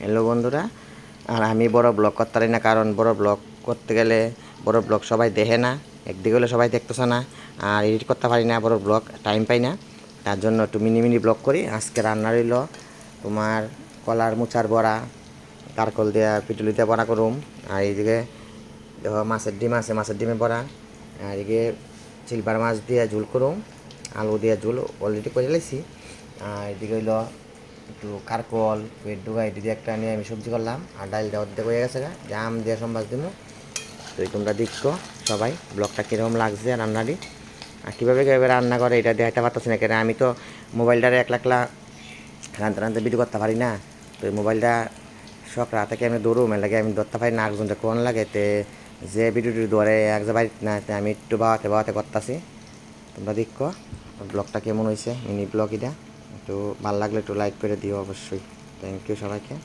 Hello বন্ধুরা, আর আমি বড় ব্লগ করতে পারি না, কারণ বড় ব্লগ করতে গেলে বড় ব্লগ সবাই দেখে না, একদিকে হলে সবাই দেখতেছে না, আর এডিট করতে পারি না, বড় ব্লগ টাইম পাই না। তার জন্য একটু মিনি মিনি ব্লগ করি। আজকে রান্না রইল তোমার কলার মোচার বড়া, কারকল দিয়া পিটুলি দিয়ে বড়া করুম। আর এইদিকে দেখো মাছের ডিম আছে, মাছের ডিমে বড়া। আর এদিকে সিলভার মাছ দিয়ে ঝোল করুম, আলু দিয়ে ঝোল অলরেডি করে লাইছি। আর এদিকে হইল একটু কারকল পেট ডুগা এটি দিয়ে একটা নিয়ে আমি সবজি করলাম। আর ডালটা অর্ধেক হয়ে গেছে, জাম দিয়ে সম্বাস দিব। তো তোমরা দেখো সবাই ব্লগটা কীরকম লাগছে রান্নাটি, আর কীভাবে কীভাবে রান্না করে এটা দেখাতে পারতেছি না, কেন আমি তো মোবাইলটারে একলা একলা রান্তে রান্তে ভিডিও করতে পারি না। তো এই মোবাইলটা শখ রাতে থেকে আমি দৌড়ো লাগে, আমি ধরতে পারি না, একজনটা কোন লাগে তে যে ভিডিওটি ধরে এক যে বাড়িতে না, আমি একটু বাওয়াতে বাওয়াতে করতেছি। তোমরা দেখো ব্লগটা কেমন হয়েছে, মিনি ব্লগ এটা। একটু ভালো লাগলে একটু লাইক করে দিও অবশ্যই। থ্যাংক ইউ সবাইকে।